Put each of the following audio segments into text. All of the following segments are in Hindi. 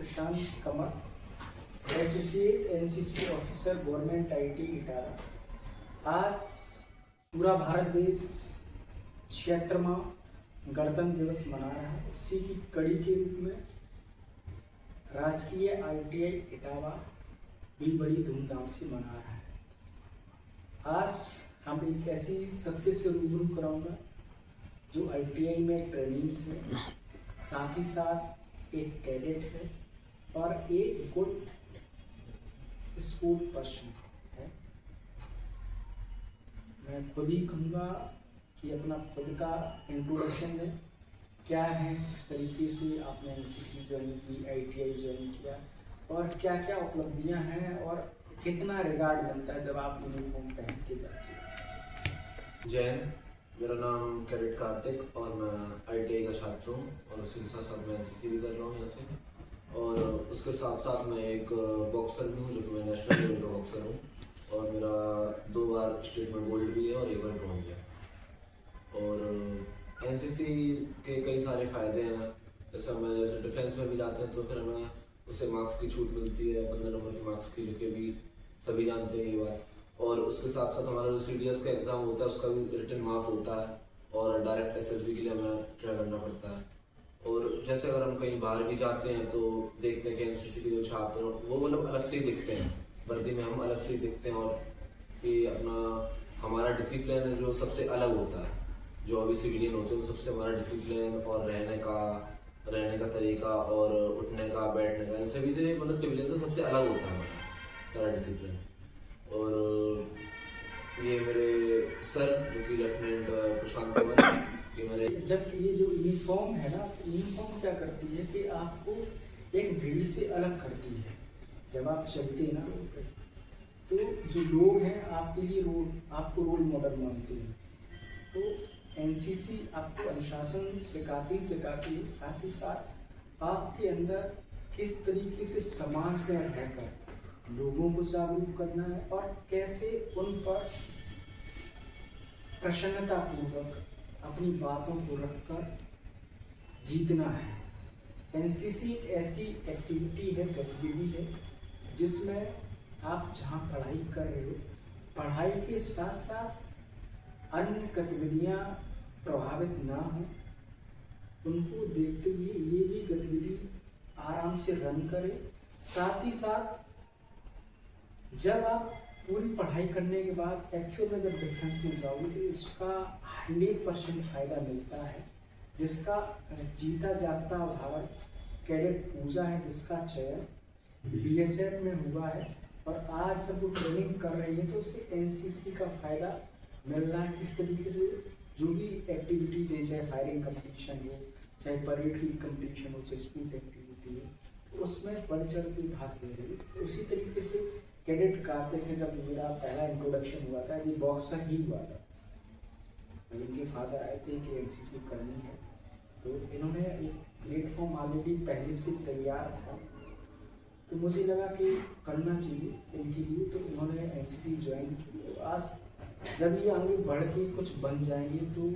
Prashant Kamar, associate NCC officer government IT इटारा। आज पूरा भारत देश 76वां गणतंत्र दिवस मना रहा है। उसी की कड़ी के रूप में राजकीय आईटीआई इटावा भी बड़ी धूमधाम से मना रहा है। आज हम एक ऐसी सक्सेस से रूबरू कराऊंगा जो आईटीआई में ट्रेनिंग्स है, साथ ही साथ एक कैडेट है और एक गुड स्पोर्ट पर्सन है। मैं खुद ही कहूँगा कि अपना खुद का इंट्रोडक्शन दें, क्या है, किस तरीके से आपने एनसीसी ज्वाइन की, आईटीआई ज्वाइन किया और क्या क्या उपलब्धियां हैं और कितना रिगार्ड बनता है जब आप यूनिफॉर्म पहन के जाते हैं। जय हिंद, मेरा नाम कैडेट कार्तिक और मैं आईटीआई का छात्र हूँ और उसके साथ साथ मैं एनसीसी भी कर रहा हूँ यहाँ से। और उसके साथ साथ मैं एक बॉक्सर भी हूँ, जो कि मैं नेशनल लेवल का बॉक्सर हूँ और मेरा 2 बार स्टेट में गोल्ड भी है और 1 बार ब्रॉन्ज है। और एनसीसी के कई सारे फ़ायदे हैं। जैसे डिफेंस में भी जाते हैं तो फिर हमें उससे मार्क्स की छूट मिलती है, 15 नंबर के मार्क्स की, जो कि अभी सभी जानते हैं ये बात। और उसके साथ साथ हमारा जो CDS का एग्ज़ाम होता है उसका भी रिटन माफ होता है और डायरेक्ट SSB के लिए हमें ट्राई करना पड़ता है। और जैसे अगर हम कहीं बाहर भी जाते हैं तो देखते हैं कि एनसीसी के जो छात्र हैं वो मतलब अलग से ही दिखते हैं, वर्दी में हम अलग से ही दिखते हैं और कि अपना हमारा डिसिप्लिन है जो सबसे अलग होता है। जो अभी सिविलियन होते हैं सबसे हमारा डिसिप्लिन और रहने का तरीका और उठने का, बैठने का, इन सभी से मतलब सिविलियन से सबसे अलग होता है हमारा सारा डिसिप्लिन। और ये मेरे सर जो कि लेफ्टिनेंट प्रशांत कमर, ये मेरे जब ये जो यूनिफॉर्म है ना, यूनिफॉर्म क्या करती है कि आपको एक भीड़ से अलग करती है। जब आप चलते हैं ना रोड पे तो जो लोग हैं आपके लिए आपको रोल मॉडल मानते हैं। तो एनसीसी आपको अनुशासन सिखाती है, साथ ही साथ आपके अंदर किस तरीके से समाज में रहकर लोगों को जागरूक करना है और कैसे उन पर प्रसन्नतापूर्वक अपनी बातों को रखकर जीतना है। एनसीसी ऐसी एक्टिविटी है, गतिविधि है, जिसमें आप जहाँ पढ़ाई कर रहे हो, पढ़ाई के साथ साथ अन्य गतिविधियाँ प्रभावित ना हो, उनको देखते हुए ये भी गतिविधि आराम से रन करें। साथ ही साथ जब आप पूरी पढ़ाई करने के बाद एक्चुअल में जब डिफेंस में जाओगे तो इसका 100% फायदा मिलता है, जिसका जीता जागता उदाहरण कैडेट पूजा है, जिसका चयन BSF में हुआ है और आज जब वो ट्रेनिंग कर रही है तो उसे एनसीसी का फायदा मिल रहा है। किस तरीके से जो भी एक्टिविटीज है, चाहे फायरिंग कंपटीशन हो, चाहे परेड की कंपटीशन हो, चाहे स्पोर्ट एक्टिविटी हो, तो उसमें बढ़ चढ़ के भाग ले रही है। उसी तरीके से कैडेट कार्तिक है, जब मेरा पहला इंट्रोडक्शन हुआ था, ये बॉक्सर ही हुआ था। इनके फादर आए थे कि एनसीसी करनी है, तो इन्होंने एक प्लेटफॉर्म ऑलरेडी पहले से तैयार था, तो मुझे लगा कि करना चाहिए इनके लिए, तो इन्होंने एनसीसी ज्वाइन की। तो आज जब ये आगे बढ़ के कुछ बन जाएंगे तो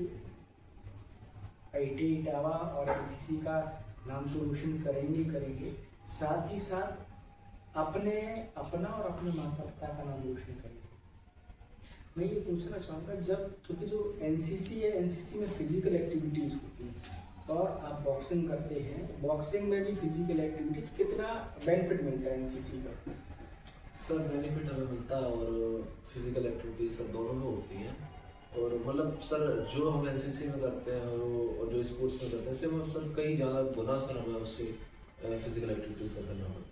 आईटीआई इटावा और एनसीसी का नाम तो रोशन करेंगे, साथ ही साथ अपना और अपने माता पिता का नाम रोशन करेंगे। मैं ये पूछना चाहूँगा, जब क्योंकि जो एनसीसी है, एनसीसी में फिजिकल एक्टिविटीज़ होती हैं और आप बॉक्सिंग करते हैं, बॉक्सिंग में भी फिजिकल एक्टिविटी, कितना बेनिफिट मिलता है एनसीसी का? सर बेनिफिट हमें मिलता है और फिजिकल एक्टिविटी सर दोनों में होती हैं। और मतलब सर जो हम एनसीसी में करते हैं और जो स्पोर्ट्स में करते हैं इससे सर कई ज़्यादा गुना सर हमें उससे फिजिकल एक्टिविटी सर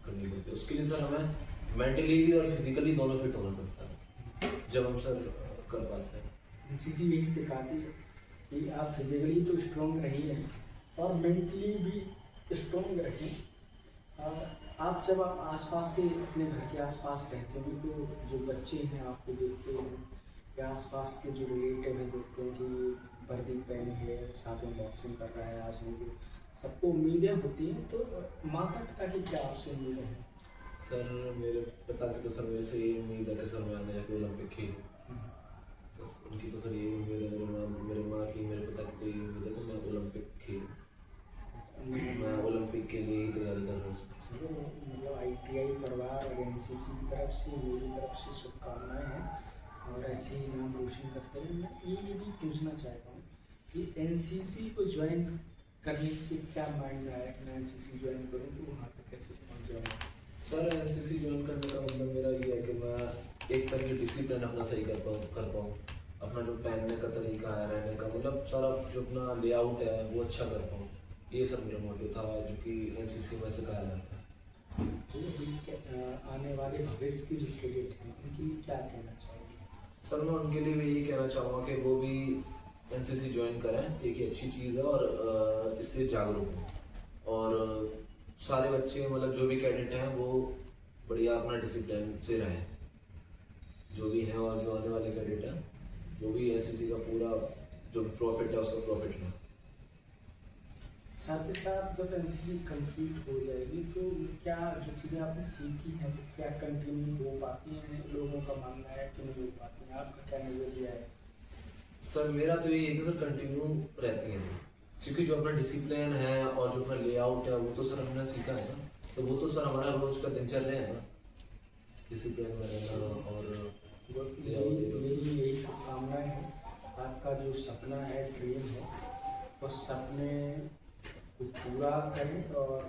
करनी पड़ती है। उसके लिए सर हमें मेंटली भी और फिजिकली दोनों फिट होना पड़ता है जब हम सर कर पाते हैं। एनसीसी यही सिखाती है कि आप फिजिकली तो स्ट्रॉन्ग रहिए और मेंटली भी स्ट्रॉन्ग रहें। और आप जब आप आसपास के अपने घर के आसपास रहते हैं तो जो बच्चे हैं आपको देखते हैं या आसपास के जो रिलेटिव हैं देखते हैं कि वर्दी पहनी है, साथ में बॉक्सिंग कर रहा है, आज मुझे सबको उम्मीदें होती हैं। तो माता पिता की क्या आपसे उम्मीदें हैं? सर मेरे पिता की तो सर मेरे से यही उम्मीद है कि सर मैं आगे जाके ओलंपिक खेलूँ। सर उनकी तो सर यही उम्मीद है, मेरे माँ की, मेरे पिता की तो यही उम्मीद है कि मैं ओलंपिक खेलूँ। मैं ओलंपिक के लिए ही तैयारी कर रहा हूँ। एनसीसी की तरफ से, मेरी तरफ से शुभकामनाएं हैं और ऐसे ही नाम रोशन करते रहें। मैं ये भी पूछना चाहता हूँ कि एनसीसी को ज्वाइन करने से क्या माइंड आया कि मैं एनसीसी ज्वाइन करूँ, तो वहाँ तक कैसे पहुँच जाऊँ? सर एनसीसी ज्वाइन करने का मतलब मेरा ये है कि मैं एक तरह की डिसिप्लिन अपना सही कर पाऊँ, अपना जो पहनने का तरीका है, रहने का मतलब सारा जो अपना लेआउट है वो अच्छा कर पाऊँ। ये सब मेरा मोटिव था जो कि एनसीसी में सिखाया जाता है। जो अभी आने वाले भविष्य की जो कैडेट हैं उनके लिए क्या कहना चाहोगे? सर मैं उनके लिए भी यही कहना चाहूँगा कि वो भी एनसीसी ज्वाइन करें, एक ही अच्छी चीज़ है और इससे जागरूक हों। और सारे बच्चे मतलब जो भी कैडेट हैं वो बढ़िया अपना डिसिप्लिन से रहें, जो भी हैं और जो आने वाले कैडेट हैं वो भी एनसीसी का पूरा जो प्रॉफिट है उसका प्रॉफिट लें। साथ ही साथ जब एनसीसी कंप्लीट हो जाएगी तो क्या जो चीज़ें आपने सीखी हैं वो क्या कंटिन्यू हो पाती हैं? लोगों का मानना है कि नहीं हो पाती हैं, आपका क्या नज़रिया है? सर मेरा तो ये है कि सर कंटिन्यू रहती हैं, क्योंकि जो अपना डिसिप्लिन है और जो अपना लेआउट है वो तो सर हमने सीखा है ना, तो वो तो सर हमारा रोज का दिनचर्या है ना, डिसिप्लिन में रहना और मेरी यही शुभकामनाएं हैं। आपका जो सपना है, ड्रीम है, उस सपने को पूरा करें और